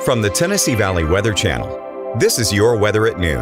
From the Tennessee Valley Weather Channel, this is your weather at noon.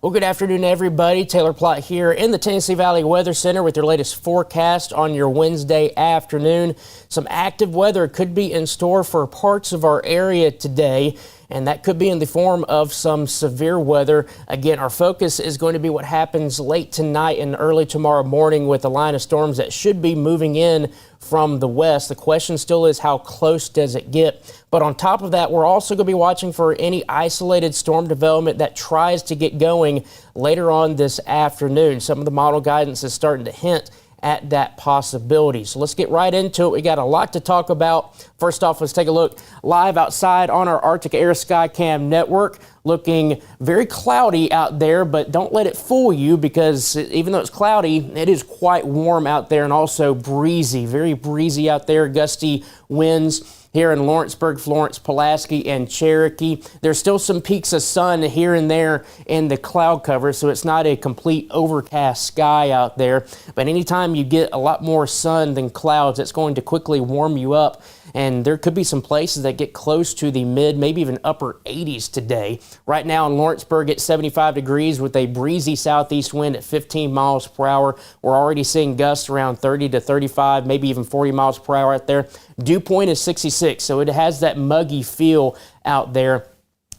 Well, good afternoon, everybody. Taylor Plott here in the Tennessee Valley Weather Center with your latest forecast on your Wednesday afternoon. Some active weather could be in store for parts of our area today, and that could be in the form of some severe weather. Again, our focus is going to be what happens late tonight and early tomorrow morning with a line of storms that should be moving in from the west. The question still is, how close does it get? But on top of that, we're also going to be watching for any isolated storm development that tries to get going later on this afternoon. Some of the model guidance is starting to hint at that possibility. So let's get right into it. We got a lot to talk about. First off, let's take a look live outside on our Arctic Air Skycam network. Looking very cloudy out there, but don't let it fool you, because even though it's cloudy, it is quite warm out there and also breezy, very breezy out there. Gusty winds here in Lawrenceburg, Florence, Pulaski, and Cherokee. There's still some peaks of sun here and there in the cloud cover, so it's not a complete overcast sky out there. But anytime you get a lot more sun than clouds, it's going to quickly warm you up. And there could be some places that get close to the mid, maybe even upper 80s today. Right now in Lawrenceburg, it's 75 degrees with a breezy southeast wind at 15 miles per hour. We're already seeing gusts around 30 to 35, maybe even 40 miles per hour out there. Dew point is 66, so it has that muggy feel out there.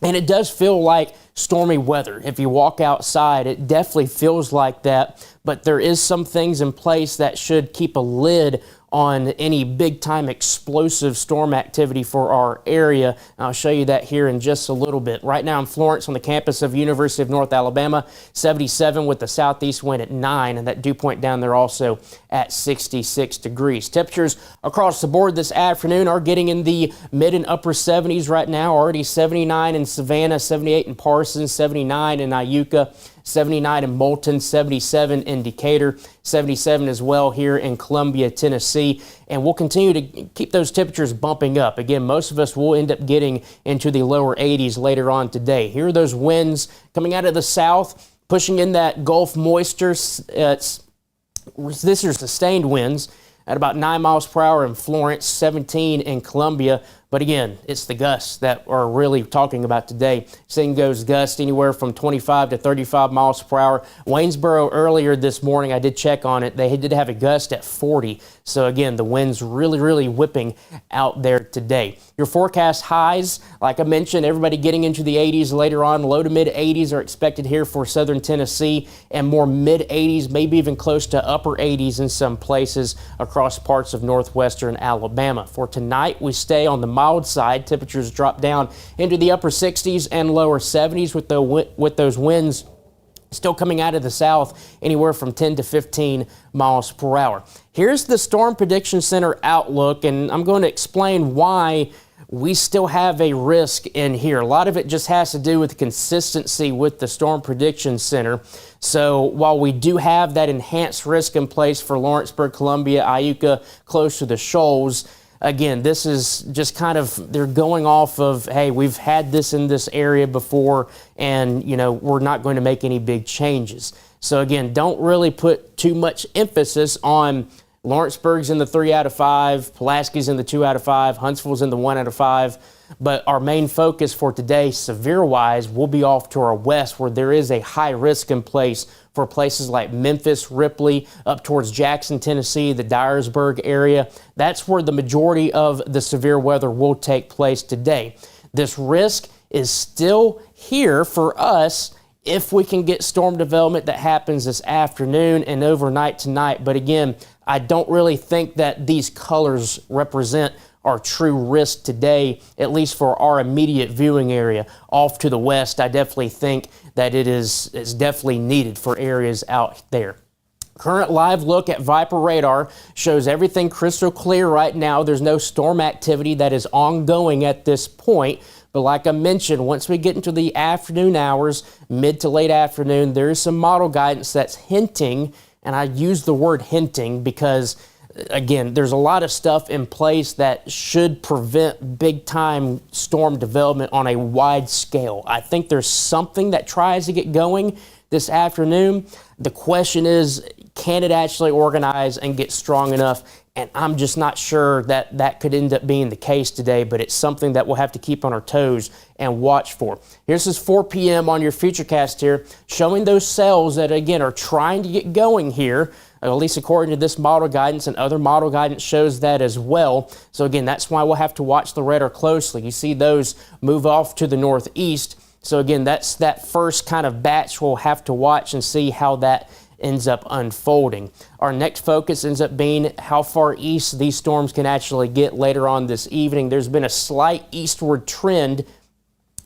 And it does feel like stormy weather. If you walk outside, it definitely feels like that. But there is some things in place that should keep a lid on any big-time explosive storm activity for our area. I'll show you that here in just a little bit. Right now in Florence on the campus of University of North Alabama, 77 with the southeast wind at 9, and that dew point down there also at 66 degrees. Temperatures across the board this afternoon are getting in the mid and upper 70s right now. Already 79 in Savannah, 78 in Parsons, 79 in Iuka, 79 in Moulton, 77 in Decatur, 77 as well here in Columbia, Tennessee. And we'll continue to keep those temperatures bumping up. Again, most of us will end up getting into the lower 80s later on today. Here are those winds coming out of the south, pushing in that Gulf moisture. These are sustained winds at about 9 miles per hour in Florence, 17 in Columbia. But again, it's the gusts that we're really talking about today. Seeing those gusts anywhere from 25 to 35 miles per hour. Waynesboro earlier this morning, I did check on it. They did have a gust at 40. So again, the wind's really whipping out there today. Your forecast highs, like I mentioned, everybody getting into the 80s later on. Low to mid 80s are expected here for southern Tennessee, and more mid 80s, maybe even close to upper 80s in some places across parts of northwestern Alabama. For tonight, we stay on the mild side. Temperatures drop down into the upper 60s and lower 70s with those winds still coming out of the south anywhere from 10 to 15 miles per hour. Here's the Storm Prediction Center outlook, and I'm going to explain why we still have a risk in here. A lot of it just has to do with consistency with the Storm Prediction Center. So while we do have that enhanced risk in place for Lawrenceburg, Columbia, Iuka, close to the shoals, again, this is just kind of, they're going off of, hey, we've had this in this area before, and, you know, we're not going to make any big changes. So again, don't really put too much emphasis on Lawrenceburg's in the 3 out of 5, Pulaski's in the 2 out of 5, Huntsville's in the 1 out of 5. But our main focus for today, severe-wise, will be off to our west, where there is a high risk in place for places like Memphis, Ripley, up towards Jackson, Tennessee, the Dyersburg area. That's where the majority of the severe weather will take place today. This risk is still here for us if we can get storm development that happens this afternoon and overnight tonight. But again, I don't really think that these colors represent our true risk today, at least for our immediate viewing area. Off to the west, I definitely think that it's definitely needed for areas out there. Current live look at Viper radar shows everything crystal clear right now. There's no storm activity that is ongoing at this point. But like I mentioned, once we get into the afternoon hours, mid to late afternoon, there is some model guidance that's hinting, and I use the word hinting because, again, there's a lot of stuff in place that should prevent big-time storm development on a wide scale. I think there's something that tries to get going this afternoon. The question is, can it actually organize and get strong enough? And I'm just not sure that that could end up being the case today, but it's something that we'll have to keep on our toes and watch for. Here's this 4 p.m. on your Futurecast here, showing those cells that, again, are trying to get going here, at least according to this model guidance, and other model guidance shows that as well. So, again, that's why we'll have to watch the radar closely. You see those move off to the northeast. So, again, that's that first kind of batch we'll have to watch and see how that ends up unfolding. Our next focus ends up being how far east these storms can actually get later on this evening. There's been a slight eastward trend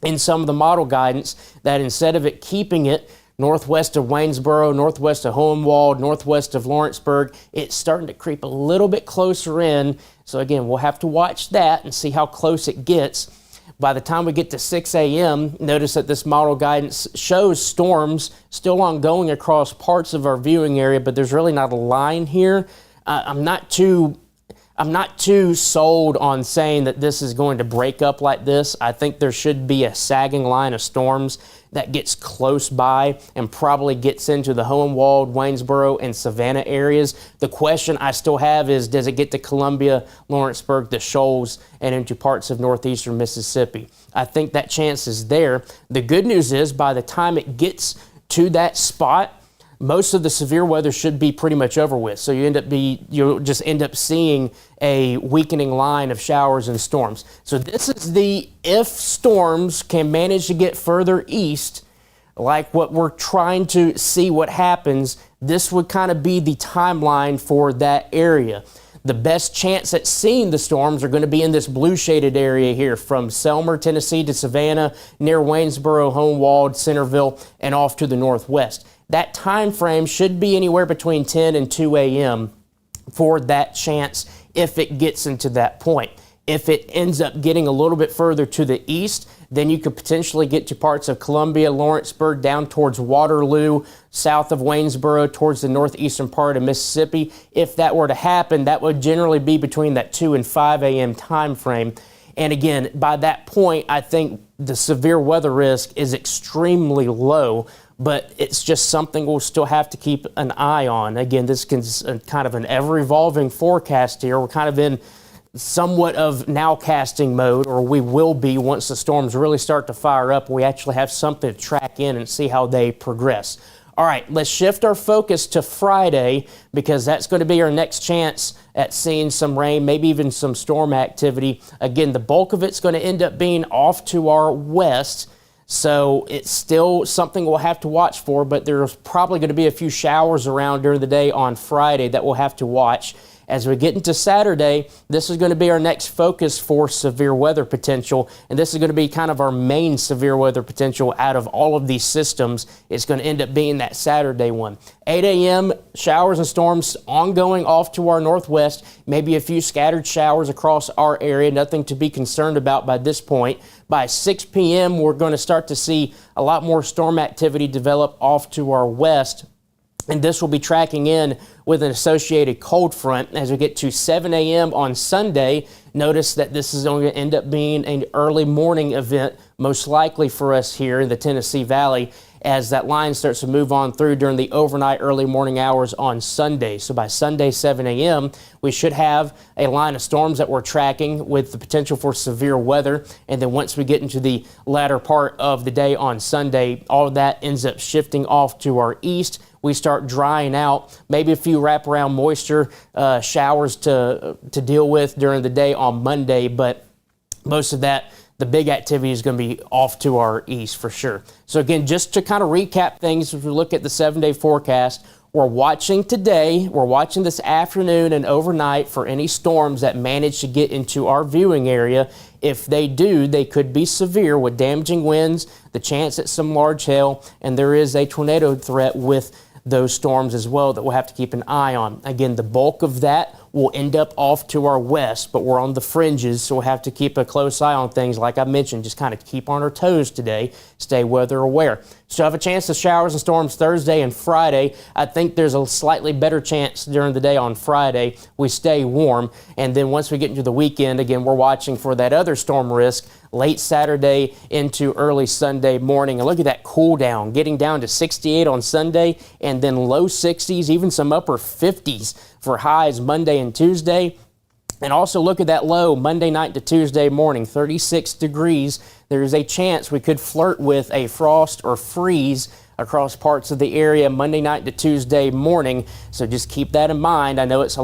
in some of the model guidance that instead of it keeping it northwest of Waynesboro, northwest of Hohenwald, northwest of Lawrenceburg, it's starting to creep a little bit closer in. So again, we'll have to watch that and see how close it gets. By the time we get to 6 a.m., notice that this model guidance shows storms still ongoing across parts of our viewing area, but there's really not a line here. I'm not too sold on saying that this is going to break up like this. I think there should be a sagging line of storms that gets close by and probably gets into the Hohenwald, Waynesboro, and Savannah areas. The question I still have is, does it get to Columbia, Lawrenceburg, the Shoals, and into parts of northeastern Mississippi? I think that chance is there. The good news is, by the time it gets to that spot, most of the severe weather should be pretty much over with. So you'll just end up seeing a weakening line of showers and storms. So this is the if storms can manage to get further east, like what we're trying to see what happens, this would kind of be the timeline for that area. The best chance at seeing the storms are going to be in this blue shaded area here from Selmer, Tennessee to Savannah, near Waynesboro, Hohenwald, Centerville, and off to the northwest. That time frame should be anywhere between 10 and 2 a.m. for that chance if it gets into that point. If it ends up getting a little bit further to the east, then you could potentially get to parts of Columbia, Lawrenceburg, down towards Waterloo, south of Waynesboro, towards the northeastern part of Mississippi. If that were to happen, that would generally be between that 2 and 5 a.m. time frame. And again, by that point, I think the severe weather risk is extremely low, but it's just something we'll still have to keep an eye on. Again, this is kind of an ever-evolving forecast here. We're kind of in somewhat of nowcasting mode, or we will be once the storms really start to fire up. We actually have something to track in and see how they progress. All right, let's shift our focus to Friday, because that's going to be our next chance at seeing some rain, maybe even some storm activity. Again, the bulk of it's going to end up being off to our west, so it's still something we'll have to watch for, but there's probably going to be a few showers around during the day on Friday that we'll have to watch. As we get into Saturday, this is going to be our next focus for severe weather potential, and this is going to be kind of our main severe weather potential out of all of these systems. It's going to end up being that Saturday one. 8 a.m., showers and storms ongoing off to our northwest, maybe a few scattered showers across our area, nothing to be concerned about by this point. By 6 p.m., we're going to start to see a lot more storm activity develop off to our west. And this will be tracking in with an associated cold front. As we get to 7 a.m. on Sunday, notice that this is going to end up being an early morning event, most likely for us here in the Tennessee Valley, as that line starts to move on through during the overnight early morning hours on Sunday. So by Sunday, 7 a.m., we should have a line of storms that we're tracking with the potential for severe weather. And then once we get into the latter part of the day on Sunday, all of that ends up shifting off to our east. We start drying out, maybe a few wraparound moisture showers to deal with during the day on Monday, but most of that, the big activity is going to be off to our east for sure. So again, just to kind of recap things, if we look at the 7-day forecast, we're watching today, we're watching this afternoon and overnight for any storms that manage to get into our viewing area. If they do, they could be severe with damaging winds, the chance at some large hail, and there is a tornado threat with those storms as well that we'll have to keep an eye on. Again, the bulk of that will end up off to our west, but we're on the fringes, so we'll have to keep a close eye on things. Like I mentioned, just kind of keep on our toes today, stay weather aware. Still have a chance of showers and storms Thursday and Friday. I think there's a slightly better chance during the day on Friday. We stay warm, and then once we get into the weekend, again, we're watching for that other storm risk late Saturday into early Sunday morning. And look at that cool down, getting down to 68 on Sunday and then low 60s, even some upper 50s for highs Monday and Tuesday. And also look at that low Monday night to Tuesday morning, 36 degrees. There is a chance we could flirt with a frost or freeze across parts of the area Monday night to Tuesday morning. So just keep that in mind. I know it's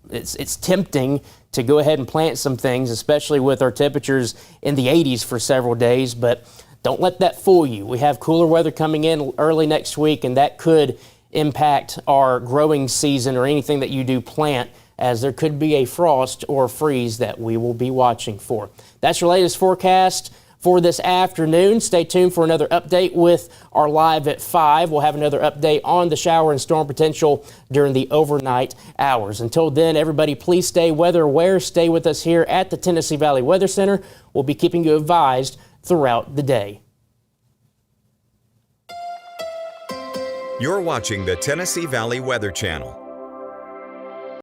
it's tempting to go ahead and plant some things, especially with our temperatures in the 80s for several days, but don't let that fool you. We have cooler weather coming in early next week, and that could impact our growing season or anything that you do plant, as there could be a frost or freeze that we will be watching for. That's your latest forecast for this afternoon. Stay tuned for another update with our Live at 5. We'll have another update on the shower and storm potential during the overnight hours. Until then, everybody, please stay weather aware. Stay with us here at the Tennessee Valley Weather Center. We'll be keeping you advised throughout the day. You're watching the Tennessee Valley Weather Channel.